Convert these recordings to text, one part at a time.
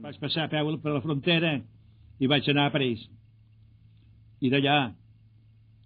Vaig passar a peu per la frontera i vaig anar a París. I d'allà,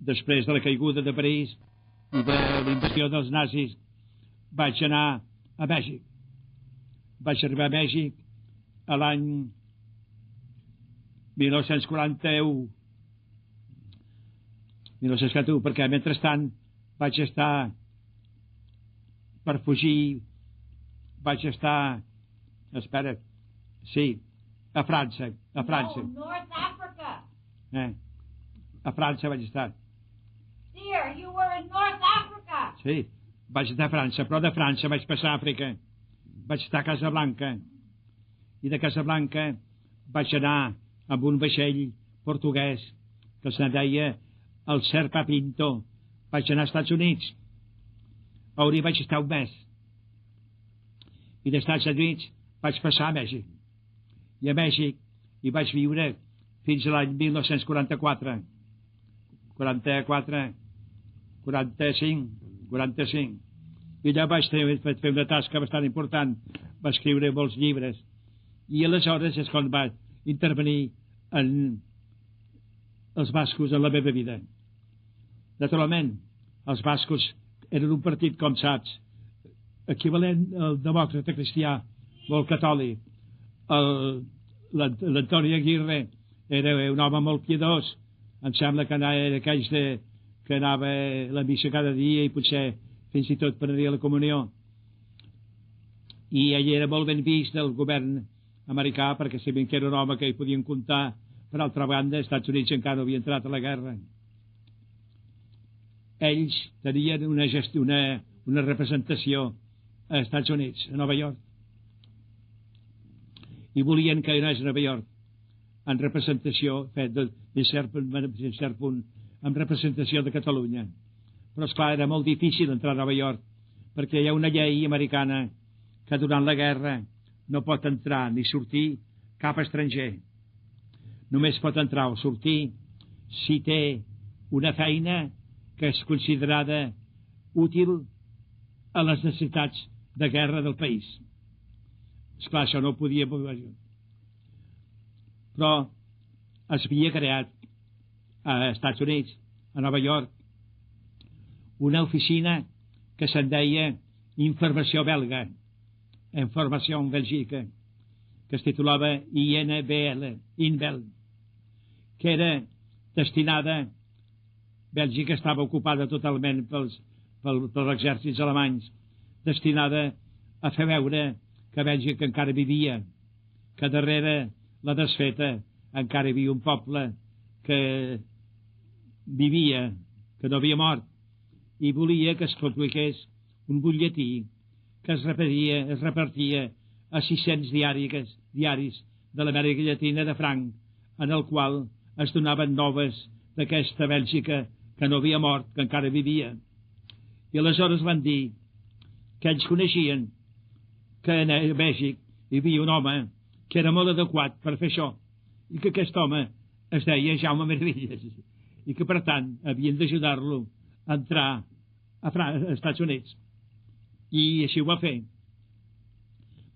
després de la caiguda de París i de la invasió dels nazis, vaig anar a Mèxic. Vaig arribar a Mèxic a l'any 1941. 1941, perquè mentrestant vaig estar, per fugir, vaig estar, espera, sí, a França. No, North Africa. A França vaig estar. Dear, you were in North Africa. Sí, vaig estar a França, però de França vaig passar a Àfrica. Vaig estar a Casablanca. I de Casablanca vaig anar amb un vaixell portuguès que se deia el Serpa Pinto. Vaig anar als Estats Units. On hi vaig estar un mes. I dels Estats Units vaig passar a Mèxic. I a Mèxic hi vaig viure fins a l'any 1944. 45. I allà vaig fer una tasca bastant important. Va escriure molts llibres. I aleshores és quan va intervenir en els bascos en la meva vida. Naturalment, els bascos eren un partit, com saps, equivalent al demòcrata cristià, molt catòlic. L'Antoni Aguirre era un home molt piadós. Em sembla que era aquells que anava a la missa cada dia i potser fins i tot prenia la comunió. I ell era molt ben vist del govern americà perquè sabien que era un home que hi podien comptar. Per altra banda, els Estats Units encara no havia entrat a la guerra. Ells tenien una representació als Estats Units, a Nova York. I volien que anés a Nova York en representació, de cert punt, en representació de Catalunya. Però, esclar, era molt difícil entrar a Nova York, perquè hi ha una llei americana que durant la guerra no pot entrar ni sortir cap estranger. Només pot entrar o sortir si té una feina que és considerada útil a les necessitats de guerra del país. Esclar, això no ho podia... Però es havia creat a Estats Units, a Nova York, una oficina que se'n deia Informació Belga, Informació en Bèlgica, que es titulava INBL, que era destinada... Bèlgica estava ocupada totalment pels exèrcits alemanys, destinada a fer veure que Bèlgica encara vivia, que darrere la desfeta encara hi havia un poble que vivia, que no havia mort, i volia que es publiqués un butlletí que es repartia a 600 diaris de l'Amèrica Llatina de franc, en el qual es donaven noves d'aquesta Bèlgica que no havia mort, que encara vivia. I aleshores van dir que ells coneixien que a Mèxic hi havia un home que era molt adequat per fer això, i que aquest home es deia Jaume Meravilles, i que per tant havien d'ajudar-lo a entrar als Estats Units. I així ho va fer.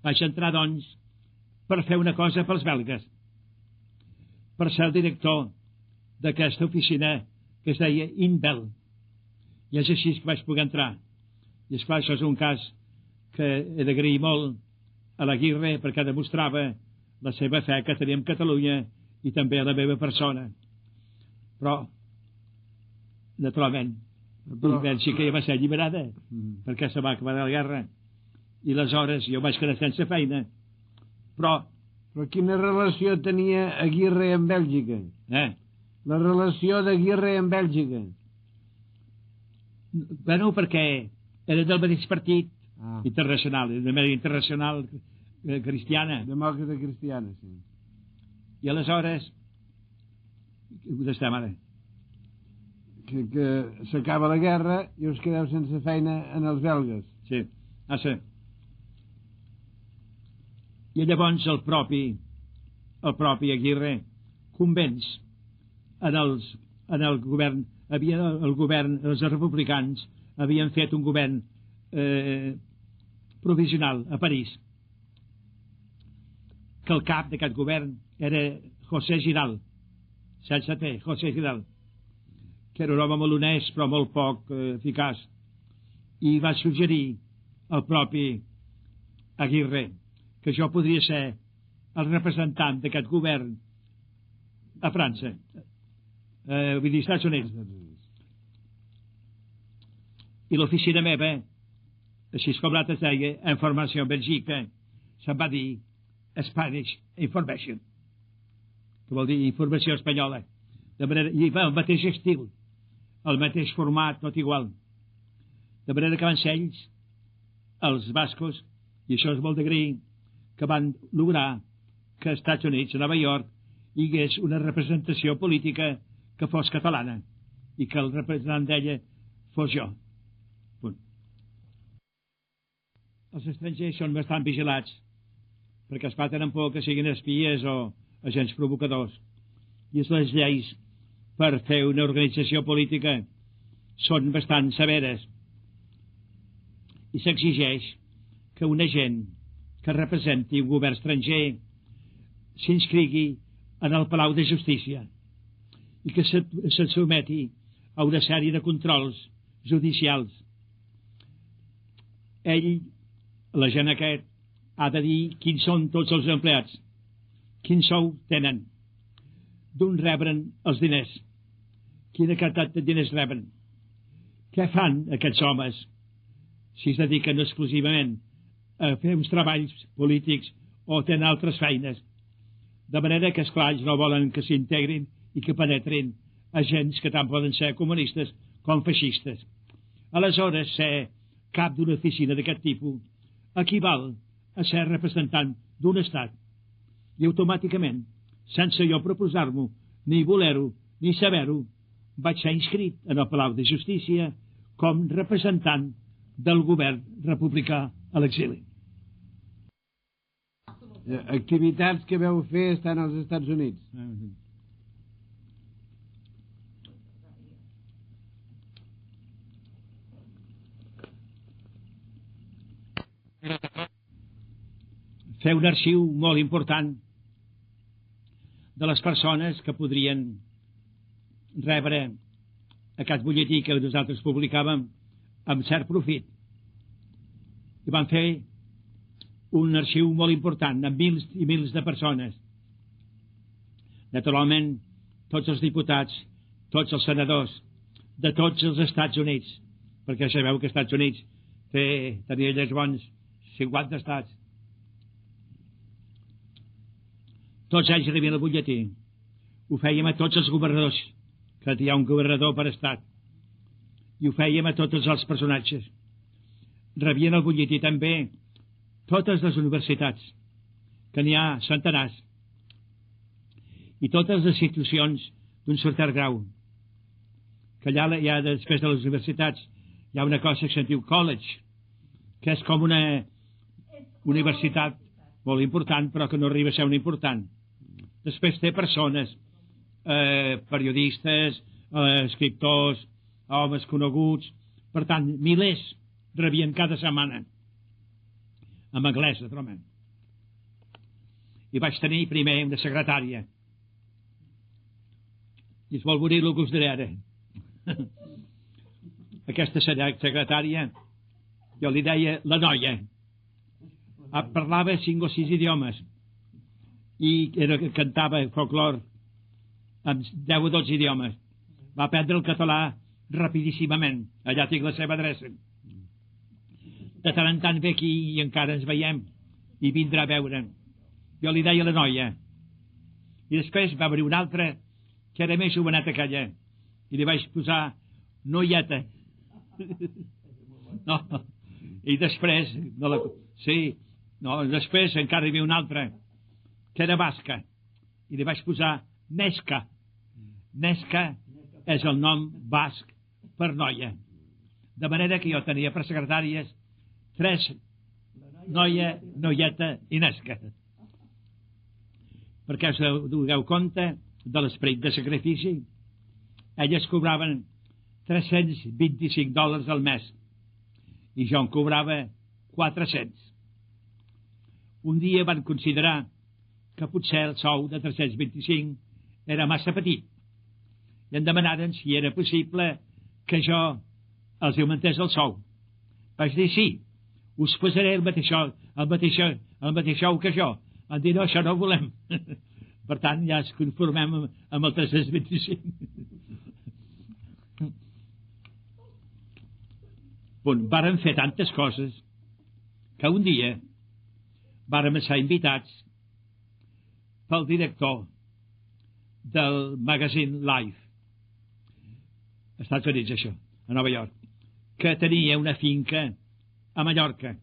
Vaig entrar, doncs, per fer una cosa pels belgues, per ser el director d'aquesta oficina que es deia Inbel. I és així que vaig poder entrar. I esclar, això és un cas que he d'agrair molt a l'Aguirre perquè demostrava la seva fe que tenia en Catalunya i també a la meva persona. Però, naturalment, Bèlgica ja va ser alliberada perquè se va acabar la guerra i aleshores jo vaig quedar sense feina. Però quina relació tenia Aguirre amb Bèlgica? La relació d'Aguirre amb Bèlgica? Bueno, perquè era del mateix partit internacional, de manera internacional cristiana. Demòcrata cristiana, sí. I aleshores, on estem ara? Que s'acaba la guerra i us quedeu sense feina en els belgues. Sí, sí. I llavors el propi Aguirre convenç en el govern, els republicans havien fet un govern provisional a París que el cap d'aquest govern era José Giral, sense T, José Giral, que era un home molt honest però molt poc eficaç, i va suggerir al propi Aguirre que jo podria ser el representant d'aquest govern a França, vull dir, Estats Units. I l'oficina meva, així com l'altre es deia, Informació Belgica, se'n va dir Spanish Information, que vol dir informació espanyola. De manera, i va, el mateix estil, el mateix format, tot igual. De manera que van ser ells, els bascos, i això és molt d'agrair, que van lograr que als Estats Units, a Nova York, hi hagués una representació política que fos catalana i que el representant d'ella fos jo. Punt. Els estrangers són bastant vigilats perquè es tenen por que siguin espies o agents provocadors, i les lleis per fer una organització política són bastant severes i s'exigeix que un agent que representi un govern estranger s'inscrigui en el Palau de Justícia i que se sotmeti a una sèrie de controls judicials. Ell, l'agent aquest, ha de dir quins són tots els empleats, quin sou tenen, d'on reben els diners, quina quantitat de diners reben, què fan aquests homes, si es dediquen exclusivament a fer uns treballs polítics o tenen altres feines, de manera que, esclar, ells no volen que s'integrin i que penetrin agents que tant poden ser comunistes com feixistes. Aleshores, ser cap d'una oficina d'aquest tipus equival a ser representant d'un estat i automàticament, sense jo proposar-m'ho, ni voler-ho, ni saber-ho, vaig ser inscrit en el Palau de Justícia com representant del govern republicà a l'exili. Activitats que veu fer estan als Estats Units. Fer un arxiu molt important de les persones que podrien rebre aquest butlletí que nosaltres publicàvem amb cert profit. I van fer un arxiu molt important amb mils i mils de persones. Naturalment, tots els diputats, tots els senadors de tots els Estats Units, perquè sabeu que els Estats Units tenia lleis bons 50 estats. Tots ells rebien el butlletí. Ho fèiem a tots els governadors, que hi ha un governador per estat. I ho fèiem a tots els personatges. Rebien el butlletí també totes les universitats, que n'hi ha centenars, i totes les institucions d'un cert grau, que allà hi ha, després de les universitats, hi ha una cosa que se'n diu college, que és com una universitat molt important, però que no arriba a ser una important. Després té persones, periodistes, escriptors, homes coneguts, per tant, milers rebien cada setmana, en anglès, naturalment. I vaig tenir primer una secretària, i és molt bonic el que us diré ara. Aquesta secretària, jo li deia la noia, parlava 5 o 6 idiomes, i cantava folclore amb 10 o 12 idiomes. Va aprendre el català rapidíssimament. Allà tinc la seva adreça. De tant en tant ve aquí i encara ens veiem i vindrà a veure'n. Jo li deia la noia. I després va venir una altra que era més joveneta que ella i li vaig posar noieta. No. I després després encara hi havia una altra que era basca i li vaig posar Nesca. Nesca és el nom basc per noia, de manera que jo tenia per secretàries 3, noia, noieta i Nesca, perquè us doneu compte de l'esperit de sacrifici. Elles cobraven $325 al mes i jo en cobrava 400. Un dia van considerar que potser el sou de 325 era massa petit i em demanaren si era possible que jo els augmentés el sou. Vaig dir sí, us posaré el mateix sou que jo. Van dir no, això no ho volem. Per tant, ja ens conformem amb el 325. Vàrem fer tantes coses que un dia vàrem ser invitats pel director del magazine Life, als Estats Units, això, a Nova York, que tenia una finca a Mallorca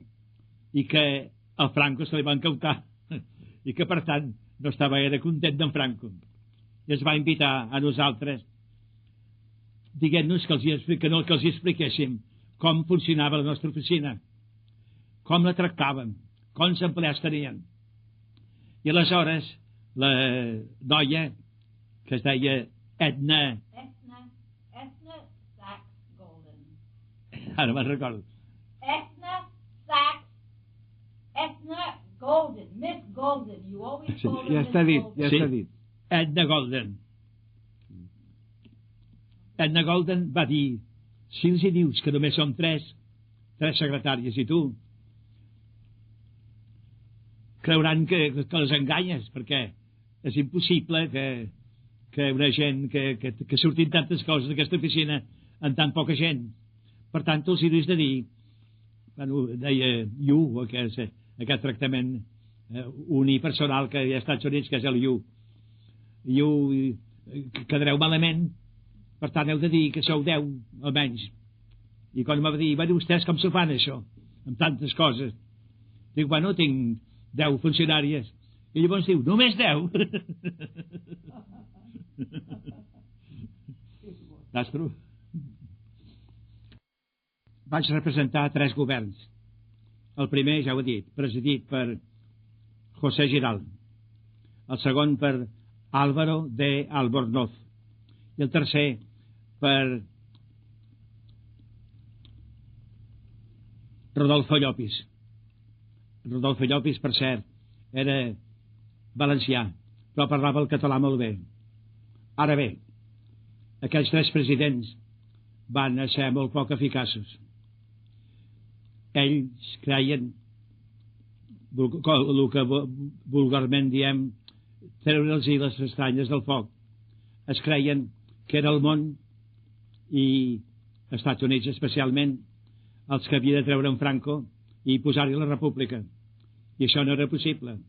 i que al Franco se li va encautar i que, per tant, no estava gaire content d'en Franco. I ens va invitar a nosaltres dient-nos que els expliquéssim com funcionava la nostra oficina, com la tractàvem, quants empleats tenien. I aleshores la noia, que es deia Edna Sachs Golden. Ara me'n recordo. Edna Golden, Miss Golden, you always Sí, call her ja Miss està dit, Golden. ja està dit. Edna Golden. Edna Golden va dir, si els hi dius que només som tres secretàries i tu, creuran que les enganyes, perquè és impossible que una gent, que surtin tantes coses d'aquesta oficina en tan poca gent. Per tant, els hi has de dir, bueno, deia you, aquest tractament unipersonal que hi ha als Estats Units, que és el you. Quedareu malament, per tant heu de dir que sou 10, almenys. I quan em va dir, bueno, vostès com s'ho fan això, amb tantes coses? Dic, bueno, tinc 10 funcionàries. I llavors diu, només 10? Nastro. Vaig representar 3 governs. El primer, ja ho he dit, presidit per José Giral. El segon per Álvaro de Albornoz. I el tercer per Rodolfo Llopis. Rodolfo Llopis, per cert, era valencià, però parlava el català molt bé. Ara bé, aquells 3 presidents van ser molt poc eficaços. Ells creien el que vulgarment diem treure'ls les estranyes del foc. Es creien que era el món, i als Estats Units especialment, els que havia de treure en Franco i posar-hi la república. I això no era possible.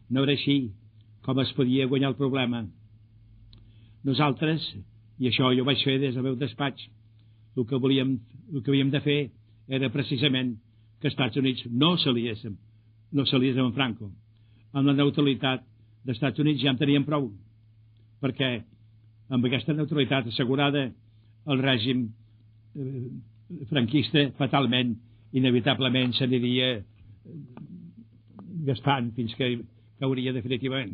No era així com es podia guanyar el problema. Nosaltres, i això jo ho vaig fer des del meu despatx, el que havíem de fer era precisament que els Estats Units no s'aliés amb Franco. Amb la neutralitat dels Estats Units ja en teníem prou, perquè amb aquesta neutralitat assegurada el règim franquista fatalment, inevitablement s'aniria gastant fins que cauria definitivament.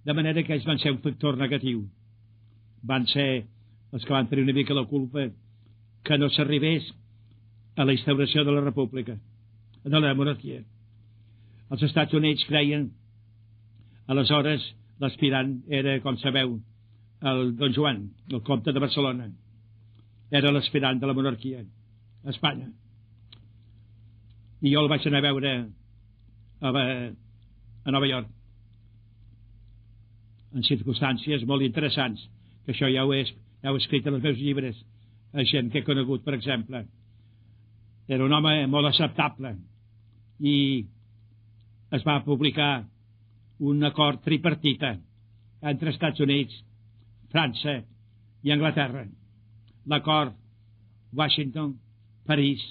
De manera que ells van ser un factor negatiu. Van ser els que van tenir una mica la culpa que no s'arribés a la instauració de la república, de la monarquia. Els Estats Units creien, aleshores l'aspirant era, com sabeu, el Don Joan, el comte de Barcelona. Era l'aspirant de la monarquia a Espanya. I jo el vaig anar a veure a Nova York, en circumstàncies molt interessants, que això ja ho he escrit en els meus llibres, a gent que he conegut, per exemple. Era un home molt acceptable i es va publicar un acord tripartita entre Estats Units, França i Anglaterra. L'acord Washington, París,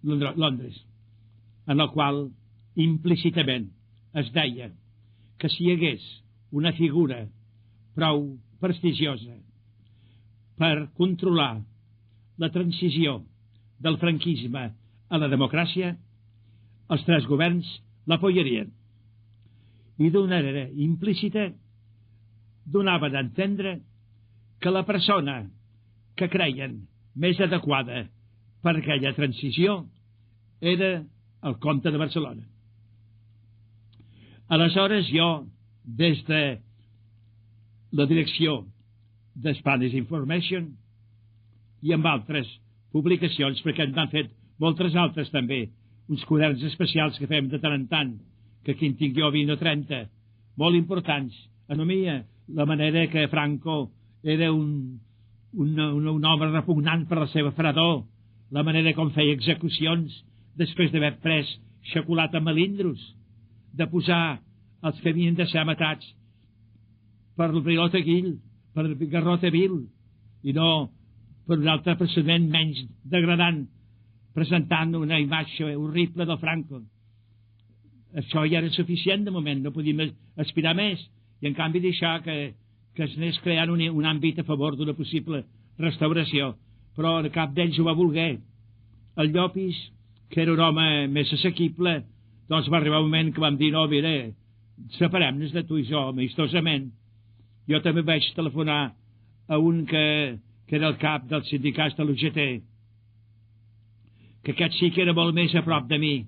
Londres, en el qual implícitament es deia que si hi hagués una figura prou prestigiosa per controlar la transició del franquisme a la democràcia, els 3 governs l'apoyarien. I d'una manera implícita donaven a entendre que la persona que creien més adequada per aquella transició era el comte de Barcelona. Aleshores jo des de la direcció de Spanish Information i amb altres publicacions, perquè n'han fet moltes altres també, uns quaderns especials que fem de tant en tant, que aquí en tinc jo 20 o 30, molt importants. Economia, la manera que Franco era un home repugnant per la seva fredor, la manera com feia execucions després d'haver pres xocolata melindros, de posar els que havien de ser matats per el Brilota Guill, per Garrota Vil, i no per un altre procediment menys degradant, presentant una imatge horrible del Franco. Això ja era suficient de moment, no podíem aspirar més, i en canvi deixar que es anés creant un àmbit a favor d'una possible restauració, però cap d'ells ho va voler. El Llopis, que era un home més assequible, doncs va arribar un moment que vam dir, no, mira, separem-nos de tu i jo, amistosament. Jo també vaig telefonar a un que era el cap dels sindicats de l'UGT, que aquest sí que era molt més a prop de mi.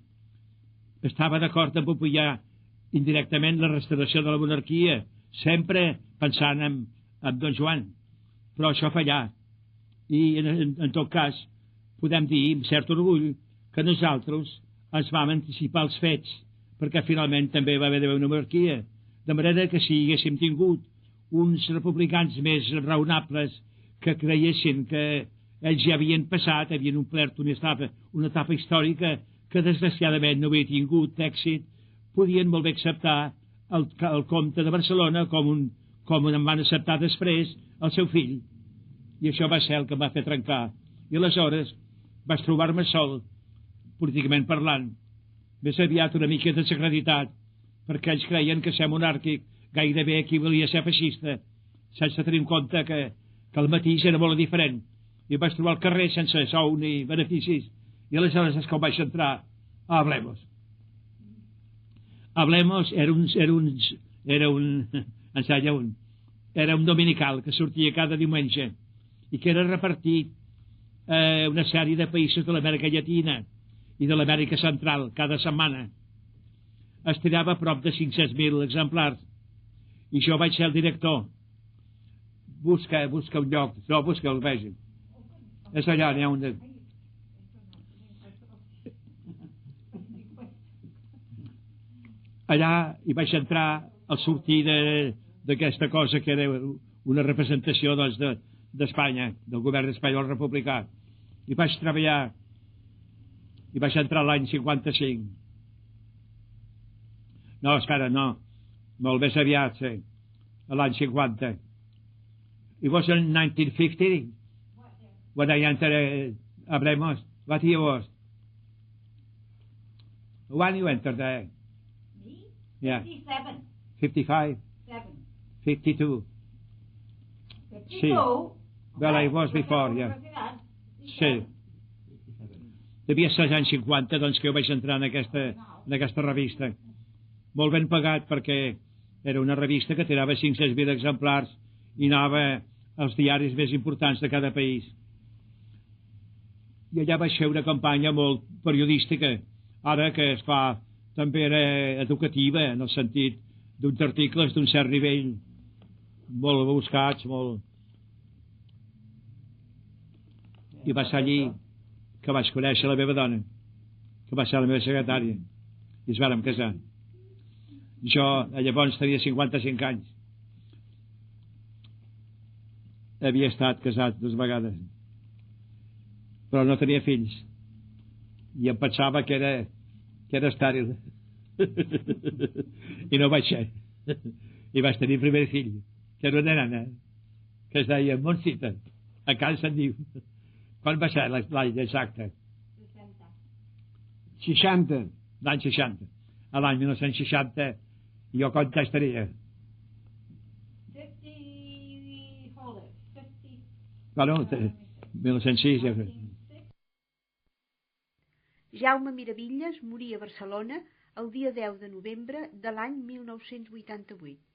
Estava d'acord en apoyar indirectament la restauració de la monarquia, sempre pensant en Don Joan, però això fallà. I en tot cas podem dir amb cert orgull que nosaltres ens vam anticipar els fets, perquè finalment també va haver d'haver una monarquia, de manera que si haguéssim tingut uns republicans més raonables que creiessin que ells ja havien passat, havien omplert una etapa històrica que desgraciadament no havia tingut èxit, podien molt bé acceptar el comte de Barcelona com en van acceptar després el seu fill. I això va ser el que em va fer trencar. I aleshores vaig trobar-me sol, políticament parlant, més aviat una mica desacreditat, perquè ells creien que ser monàrquic gairebé equivalia a ser feixista, sense tenir en compte que el matís era molt diferent. I vaig trobar al carrer sense sou ni beneficis, i aleshores és que vaig entrar a Hablemos. Hablemos era un dominical que sortia cada diumenge i que era repartit a una sèrie de països de l'Amèrica Llatina i de l'Amèrica Central cada setmana. Es tirava a prop de 500.000 exemplars i jo vaig ser el director. Busca un lloc, no, busca el vegi. És allà, n'hi ha un de... Allà hi vaig entrar al sortir d'aquesta cosa que era una representació d'Espanya, del govern espanyol republicà. I vaig treballar i vaig entrar l'any 55. No, espera, no. Molt més aviat, sí. L'any 50. It was in 1950 when I entered Hablemos. What year was? When you entered there? Me? Yeah. 57. 55? 7. 52. 52. Sí. Well, I was before, yeah. Sí. Devia ser als anys 50, doncs, que jo vaig entrar en aquesta revista. Molt ben pagat, perquè era una revista que tirava 500.000 exemplars i anava als diaris més importants de cada país. I allà vaig fer una campanya molt periodística, ara que es fa també era educativa, en el sentit d'uns articles d'un cert nivell, molt buscats, molt... I va ser allí que vaig conèixer la meva dona, que va ser la meva secretària, i ens vàrem casar. Jo llavors tenia 55 anys. Havia estat casat 2 vegades, però no tenia fills, i em pensava que era estèril. I no vaig ser. I vaig tenir el primer fill, que era una nena, que es deia Moncita, a Can se'n diu. Quan va ser l'any exacte? 60. L'any 60. A l'any 1960, jo quant estaria? 50 holders. 50. Bueno, 1906. Ja. Jaume Miravilles morí a Barcelona el dia 10 de novembre de l'any 1988.